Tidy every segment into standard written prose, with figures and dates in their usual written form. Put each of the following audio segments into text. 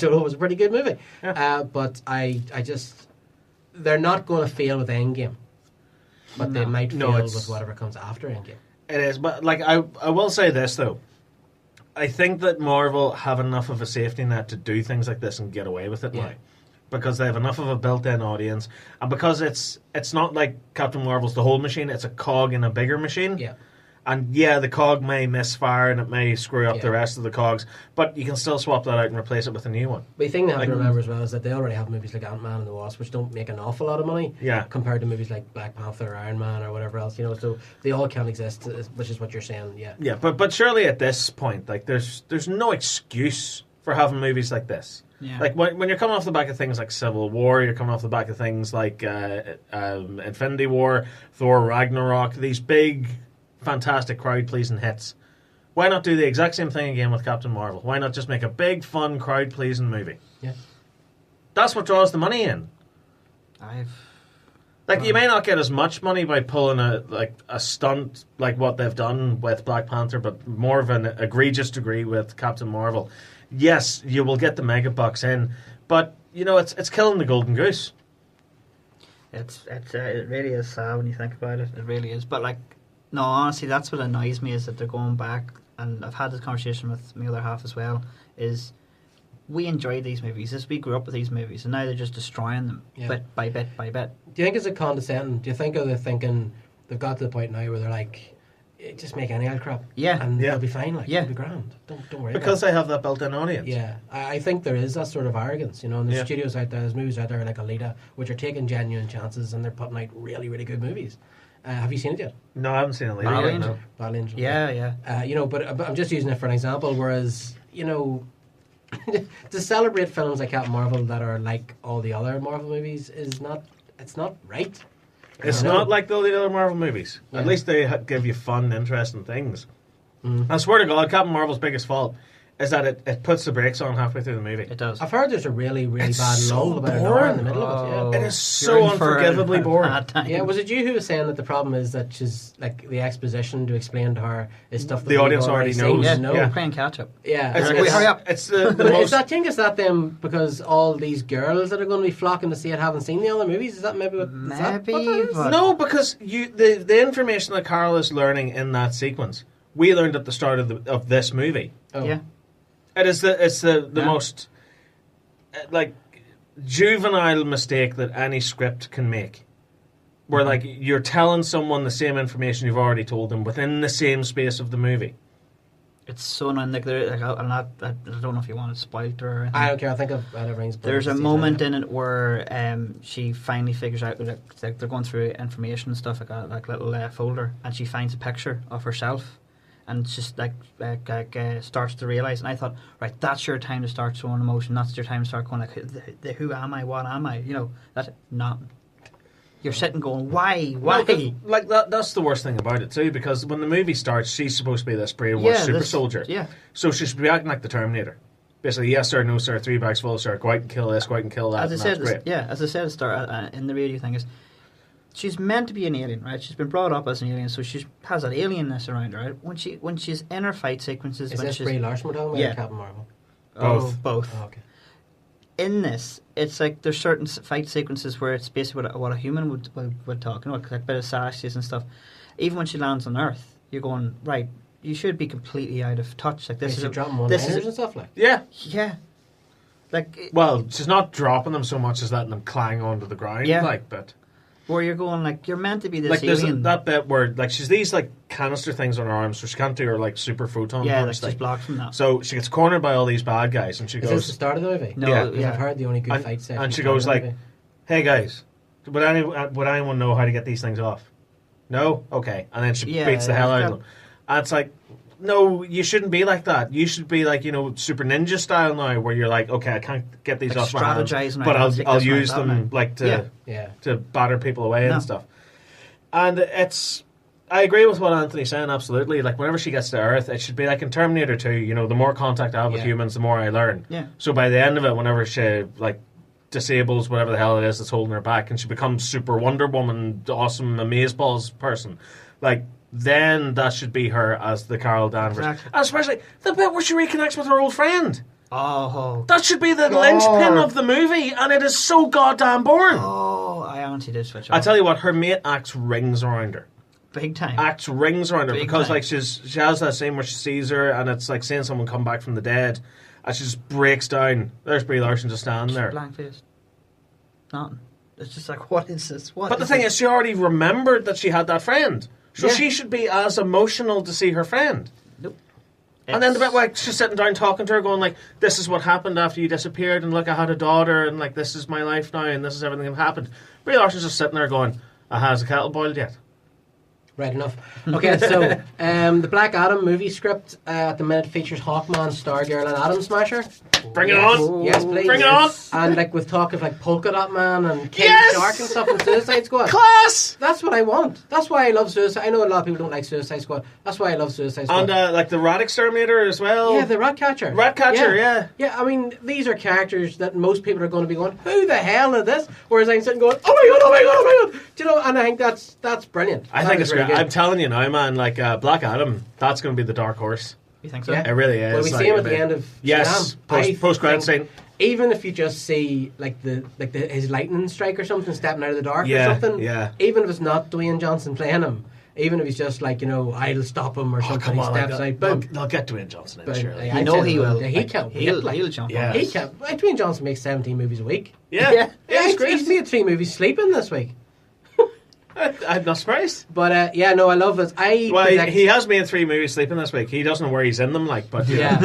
Solo was a pretty good movie. Yeah. But I just... They're not going to fail with Endgame. But they might fail with whatever comes after Endgame. It is, but like I will say this though. I think that Marvel have enough of a safety net to do things like this and get away with it now. Because they have enough of a built-in audience. And because it's not like Captain Marvel's the whole machine, it's a cog in a bigger machine. Yeah. And yeah, the cog may misfire and it may screw up the rest of the cogs, but you can still swap that out and replace it with a new one. But the thing they have to remember as well is that they already have movies like Ant-Man and the Wasp, which don't make an awful lot of money compared to movies like Black Panther or Iron Man or whatever else, so they all can exist, which is what you're saying, Yeah, but surely at this point, like there's no excuse for having movies like this. Yeah. Like when you're coming off the back of things like Civil War, you're coming off the back of things like Infinity War, Thor Ragnarok, these big, fantastic crowd-pleasing hits. Why not do the exact same thing again with Captain Marvel? Why not just make a big, fun, crowd-pleasing movie? Yeah. That's what draws the money in. You may not get as much money by pulling a stunt like what they've done with Black Panther, but more of an egregious degree with Captain Marvel. Yes, you will get the mega bucks in, but it's killing the golden goose. It really is sad when you think about it. It really is. But no, honestly, that's what annoys me is that they're going back, and I've had this conversation with my other half as well. Is we enjoyed these movies, as we grew up with these movies, and now they're just destroying them bit by bit by bit. Do you think it's a condescending? Do you think they're thinking they've got to the point now where they're like, just make any old crap, and they'll be fine, it'll be grand. Don't worry. Because about they have that built-in audience. Yeah, I think there is that sort of arrogance, and there's studios out there, there's movies out there like Alita, which are taking genuine chances and they're putting out really, really good movies. Have you seen it yet? No, I haven't seen Alita Battle yet. Angel. No. Battle Angel. Yeah. But I'm just using it for an example. Whereas to celebrate films like Captain Marvel that are like all the other Marvel movies it's not right. It's not like all the other Marvel movies. Yeah. At least they give you fun, interesting things. I swear to God, Captain Marvel's biggest fault is that it puts the brakes on halfway through the movie. It does. I've heard there's a really, really It's bad so lull about an boring. hour in the middle of it. It is so unforgivably boring. Yeah, was it you who was saying that the problem is that she's like the exposition to explain to her is stuff that the audience already knows? We're playing catch up. Yeah, hurry up. It's the most. Is that thing? Is that them because all these girls that are going to be flocking to see it haven't seen the other movies? Is that maybe what? No, because the information that Carol is learning in that sequence, we learned at the start of this movie. Oh. Yeah. It's the most juvenile mistake that any script can make. Where you're telling someone the same information you've already told them within the same space of the movie. It's so annoying. I don't know if you want to spoil it or anything. I don't care. I think I've everything's. There's a moment in it where she finally figures out that they're going through information and stuff, like a little folder, and she finds a picture of herself. And just starts to realise, and I thought, right, that's your time to start showing emotion. That's your time to start going who am I? What am I? That's not. You're sitting going, why? No, that's the worst thing about it too, because when the movie starts, she's supposed to be this brainwashed super soldier. Yeah. So she should be acting like the Terminator. Basically, yes sir, no sir, 3 bags full, sir. Go out and kill this, go out and kill that. As I said at the start in the radio thing is. She's meant to be an alien, right? She's been brought up as an alien, so she has that alienness around her, right? When she's in her fight sequences... Is this Brie Larson we're talking about or Captain Marvel? Both. Oh, okay. In this, it's like there's certain fight sequences where it's basically what a human would talk, like a bit of sashes and stuff. Even when she lands on Earth, you're going, right, you should be completely out of touch. Like this is dropping one-liners and stuff Yeah. Well, she's not dropping them so much as letting them clang onto the ground. Yeah. But... Where you're going, you're meant to be this there's alien. that bit where, she's these, canister things on her arms, so she can't do her, super photon. Yeah, just blocked from that. So she gets cornered by all these bad guys, and she goes... Is this the start of the movie? No, I've heard the only good fight section. And she goes hey guys, would anyone know how to get these things off? No? Okay. And then she beats the hell out of them. And it's like, no, you shouldn't be like that. You should be Super Ninja style now, where you're like, okay, I can't get these off my hands, but I'll use them to batter people away and stuff. And I agree with what Anthony's saying, absolutely. Whenever she gets to Earth, it should be like in Terminator 2, the more contact I have with humans, the more I learn. Yeah. So by the end of it, whenever she, disables whatever the hell it is that's holding her back, and she becomes Super Wonder Woman, awesome amazeballs person, then that should be her as the Carol Danvers. Exactly. And especially the bit where she reconnects with her old friend. Oh. That should be the linchpin of the movie, and it is so goddamn boring. Oh, I honestly did switch off. I tell you what, her mate acts rings around her. Big time. Acts rings around her Big because time. like she has that scene where she sees her, and it's like seeing someone come back from the dead, and she just breaks down. There's Brie Larson just standing there. Blank face. Nothing. It's just like, what is this? But the thing is, she already remembered that she had that friend. So she should be as emotional to see her friend. Nope. And then the bit where she's sitting down talking to her, going like, "This is what happened after you disappeared, and look, I had a daughter, and like, this is my life now, and this is everything that happened." Brie Larson's just sitting there going, "Has the kettle boiled yet?" Right enough. Okay, so the Black Adam movie script at the minute features Hawkman, Stargirl, and Atom Smasher. Bring it on! Yes, please. Bring it on! And like with talk of like Polka Dot Man and King Yes! Shark and stuff and Suicide Squad. Class! That's what I want. That's why I love Suicide. I know a lot of people don't like Suicide Squad. That's why I love Suicide Squad. And like the Rat Exterminator as well. Yeah, the Ratcatcher. Ratcatcher, yeah. Yeah, I mean, these are characters that most people are going to be going, who the hell is this? Whereas I'm sitting going, oh my god, oh my god, oh my god. Do you know, and I think that's brilliant. I think it's great. I'm telling you now, man, like Black Adam, that's going to be the dark horse. You think so? Yeah. It really is. Well, we see him at the end of Yes, post-credit scene. Even if you just see like his lightning strike or something stepping out of the dark Yeah, or something, yeah. even if it's not Dwayne Johnson playing him, even if he's just like, I'll stop him or something, Come on, he steps out, boom. they'll get Dwayne Johnson in, But, surely. I You know said, he will. He can't. He'll jump Yeah. on. He can't. Dwayne Johnson makes 17 movies a week. Yeah, it's great. He's made 3 movies sleeping this week. I'm not surprised. But I love it. He has made 3 movies sleeping this week. He doesn't know where he's in them, like, but Yeah.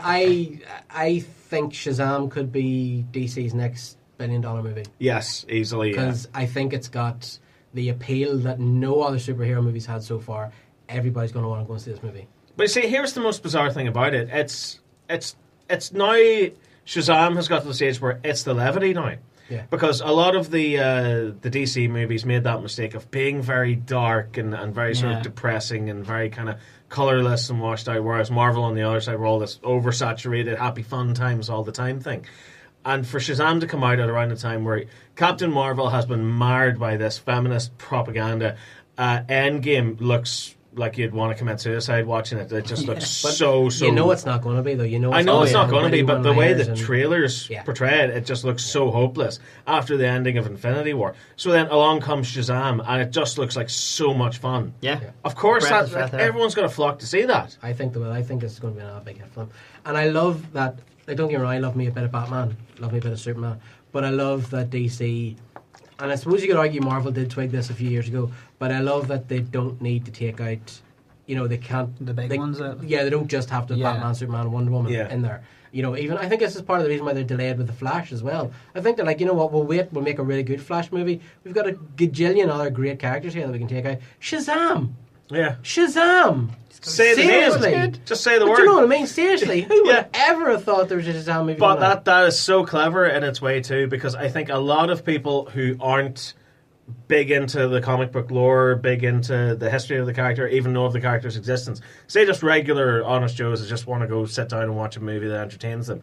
I think Shazam could be DC's next $1 billion movie. Yes, easily. Because I think it's got the appeal that no other superhero movies had so far. Everybody's going to want to go and see this movie. But you see, here's the most bizarre thing about it. It's now Shazam has got to the stage where it's the levity now. Yeah. Because a lot of the DC movies made that mistake of being very dark and very sort of depressing and very kind of colourless and washed out, whereas Marvel on the other side were all this oversaturated, happy fun times all the time thing. And for Shazam to come out at around the time where Captain Marvel has been marred by this feminist propaganda, Endgame looks like you'd want to commit suicide watching it. It just looks so. You know it's not going to be, though. I know it's not going to be, but the way the and trailers portray it just looks so hopeless after the ending of Infinity War. So then along comes Shazam, and it just looks like so much fun. Yeah. Of course, Breath of fresh air. everyone's going to flock to see that. I think it's going to be a big hit for them. And I love that. Like, don't get me wrong, I love me a bit of Batman, love me a bit of Superman, but I love that DC. And I suppose you could argue Marvel did twig this a few years ago, but I love that they don't need to take out, they can't... The big ones out. Yeah, they don't just have to Batman, Superman, and Wonder Woman in there. Even I think this is part of the reason why they're delayed with The Flash as well. I think they're like, you know what, we'll make a really good Flash movie. We've got a gajillion other great characters here that we can take out. Shazam! Yeah. Shazam! Say the name. Just say the word. Do you know what I mean? Seriously, who would ever have thought there was a Shazam movie? But that is so clever in its way too, because I think a lot of people who aren't big into the comic book lore, big into the history of the character, even know of the character's existence, say just regular honest Joes that just want to go sit down and watch a movie that entertains them,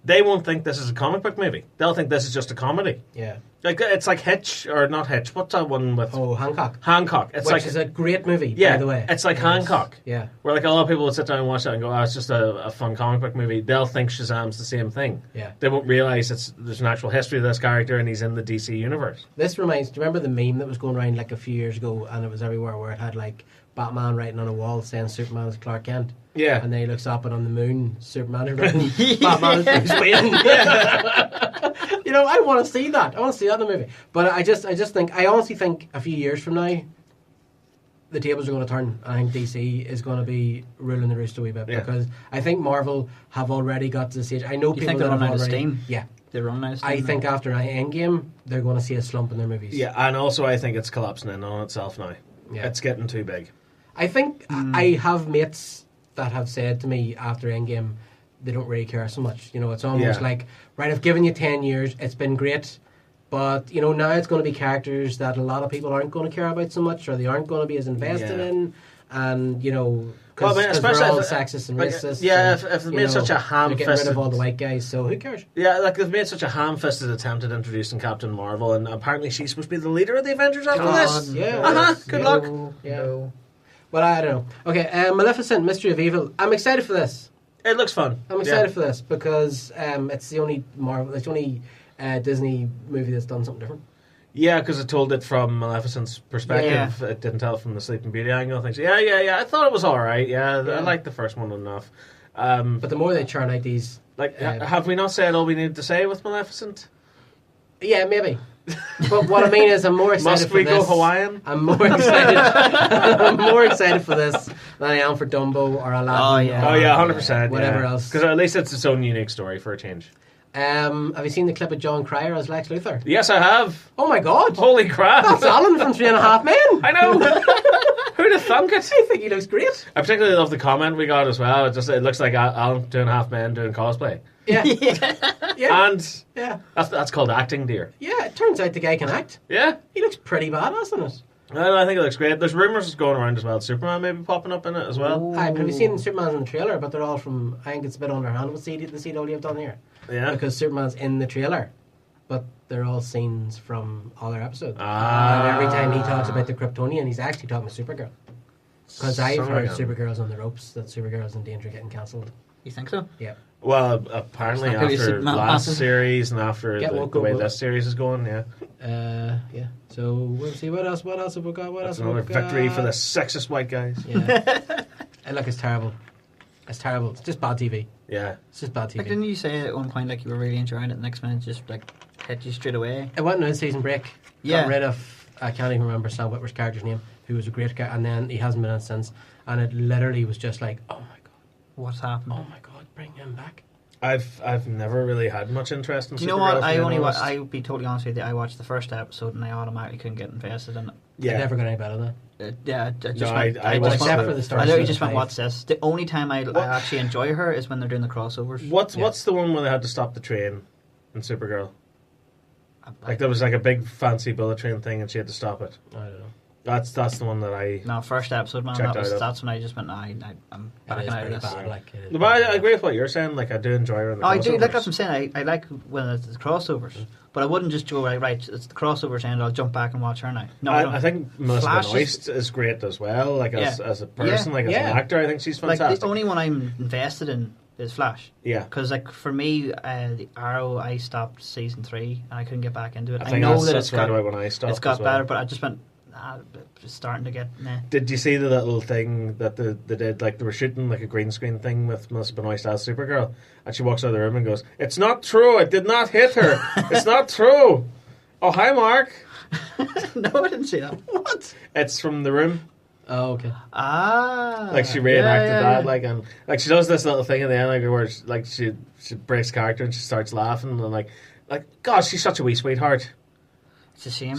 they won't think this is a comic book movie. They'll think this is just a comedy. Yeah. Like, it's like Hitch, or not Hitch, what's that one with... Oh, Hancock. Hancock. Which is a great movie, by the way. It's like Hancock. Yeah. Where like a lot of people would sit down and watch that and go, it's just a fun comic book movie. They'll think Shazam's the same thing. Yeah. They won't realise there's an actual history of this character and he's in the DC universe. This reminds... Do you remember the meme that was going around like a few years ago, and it was everywhere, where it had like Batman writing on a wall saying Superman is Clark Kent? Yeah. And then he looks up and on the moon, Superman is written, Batman is Bruce Wayne. I want to see that. I want to see that in the movie. But I honestly think a few years from now, the tables are going to turn. I think DC is going to be ruling the roost a wee bit, because I think Marvel have already got to the stage. I know people think that they're have running out of already... steam? Yeah. They're running out of steam. I think after Endgame, they're going to see a slump in their movies. Yeah, and also I think it's collapsing in on itself now. Yeah. It's getting too big. I think I have mates that have said to me after Endgame, they don't really care so much. It's almost like, right, I've given you 10 years, it's been great, but, now it's going to be characters that a lot of people aren't going to care about so much, or they aren't going to be as invested in, and, because they're all sexist and racist. Yeah, if they've made such a ham-fisted... They're getting rid of all the white guys, so who cares? Yeah, like they've made such a ham-fisted attempt at introducing Captain Marvel, and apparently she's supposed to be the leader of the Avengers after this. Yeah. Good luck. Yeah. Well, I don't know. Okay, Maleficent, Mystery of Evil. I'm excited for this. It looks fun. I'm excited for this because it's the only Disney movie that's done something different. Yeah, because it told it from Maleficent's perspective. Yeah. It didn't tell it from the Sleeping Beauty angle. Things. Yeah. I thought it was all right. Yeah, I liked the first one enough. But the more they churn out these... have we not said all we needed to say with Maleficent? Yeah, maybe. But what I mean is, I'm more excited for this. Must we go Hawaiian? I'm more excited. I'm more excited for this than I am for Dumbo or Aladdin. 100%. Whatever else. Because at least it's its own unique story for a change. Have you seen the clip of John Cryer as Lex Luthor? Yes, I have. Oh my God! Holy crap! That's Alan from 3.5 Men. I know. Who'd have thunk it? I think he looks great. I particularly love the comment we got as well. It looks like Alan 2.5 Men doing cosplay. Yeah. And that's called acting, dear. Yeah, it turns out the guy can act. Yeah. He looks pretty badass in it. I think it looks great. There's rumours going around as well. Superman maybe popping up in it as well. Have you seen Superman in the trailer? But they're all from... I think it's a bit underhand what the CW have done here. Yeah. Because Superman's in the trailer. But they're all scenes from other episodes. And every time he talks about the Kryptonian, he's actually talking to Supergirl. Because I've heard Supergirl's on the ropes, that Supergirl's in danger of getting cancelled. You think so? Yeah. Well, apparently after last series and after the way this series is going, yeah. Yeah. So we'll see what else have we got. That's another victory for the sexist white guys. Yeah. Look, it's terrible. It's terrible. It's just bad TV. Yeah. It's just bad TV. Like, didn't you say at one point like you were really enjoying it, the next minute just like hit you straight away? It went on a season break. Got rid of, I can't even remember Sam Witwer's character's name, who was a great guy, and then he hasn't been in since. And it literally was just like, oh my God. What's happened? Oh my God, bring him back. I've never really had much interest in Supergirl. Do you know what? I would be totally honest with you. I watched the first episode and I automatically couldn't get invested in it. Yeah. I never got any better than that. I literally just went, what's this? The only time I actually enjoy her is when they're doing the crossovers. What's the one where they had to stop the train in Supergirl? Like there was like a big fancy bullet train thing and she had to stop it. I don't know. That's the one that I... No, first episode, man. That's when I just went, I'm backing out of this. But I agree with what you're saying. Like, I do enjoy her in the crossovers. I do. Like, that's what I'm saying. I like when it's the crossovers. But I wouldn't just go, right, it's the crossovers and I'll jump back and watch her now. No, I think Melissa Benoist is great as well. Like, as a person, as an actor, I think she's fantastic. Like, the only one I'm invested in is Flash. Yeah. Because, like, for me, the Arrow, I stopped season 3 and I couldn't get back into it. I know that's right away when I stopped. It's got better, but I just went... It's starting to get Did you see the little thing that they did? Like they were shooting like a green screen thing with Melissa Benoist as Supergirl, and she walks out of the room and goes, "It's not true. I did not hit her. It's not true." Oh, hi, Mark. No, I didn't see that. What? It's from The Room. Oh, okay. Like she reenacted that, like, and like she does this little thing in the end, like where like she breaks character and she starts laughing and like, gosh, she's such a wee sweetheart. It's a shame.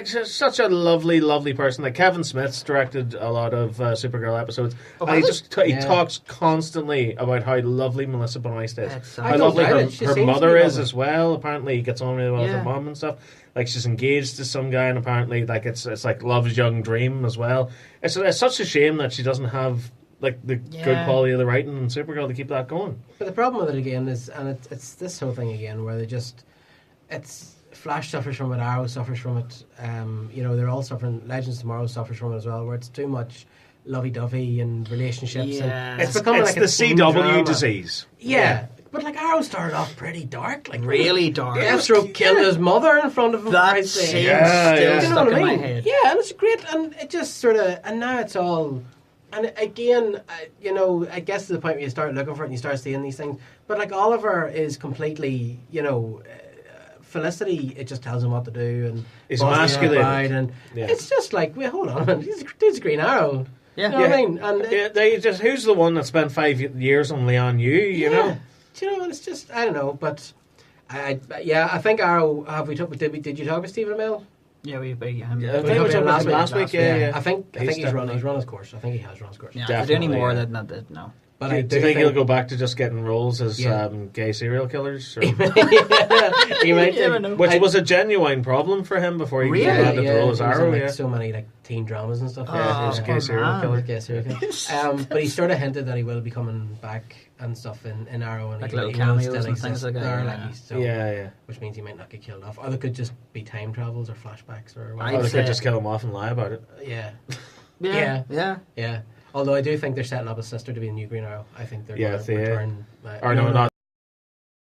She's such a lovely, lovely person. Like Kevin Smith's directed a lot of Supergirl episodes. And he talks constantly about how lovely Melissa Benoist is. How lovely her mother is as well. Apparently, he gets on really well with her mom and stuff. Like she's engaged to some guy, and apparently, like it's like love's young dream as well. It's such a shame that she doesn't have like the good quality of the writing in Supergirl to keep that going. But the problem with it again is, and it's this whole thing again, where it's. Flash suffers from it, Arrow suffers from it, they're all suffering. Legends of Tomorrow suffers from it as well, where it's too much lovey-dovey and relationships. And it's becoming like the CW disease. Yeah. But like Arrow started off pretty dark, like really dark. Deathstroke killed his mother in front of him. That scene still stuck in my head. Yeah, and it's great, and it just sort of, and now it's all, and again, I guess to the point where you start looking for it and you start seeing these things. But like Oliver is completely, Felicity, it just tells him what to do, and he's emasculated, and it's just like, wait, hold on a minute, he's a Green Arrow. Yeah, you know what I mean? And they just, who's the one that spent 5 years on Leon Yu? You know, do you know? It's just, I don't know, but I think Arrow. Did you talk with Stephen Amell? Yeah, we talked last week. Yeah. I think he's run his course. I think he has run his course. Yeah, if they do any more, no. But do you think he'll go back to just getting roles as gay serial killers? Or? He might do. Which was a genuine problem for him before he landed the role as Arrow. Like so many like teen dramas and stuff. He was a gay serial killer. But he sort of hinted that he will be coming back and stuff in Arrow, and like little cameos and things like that. Which means he might not get killed off, or there could just be time travels or flashbacks, or they could just kill him off and lie about it. Yeah. Yeah. Although I do think they're setting up his sister to be a new Green Arrow. I think they're going to return. Or no,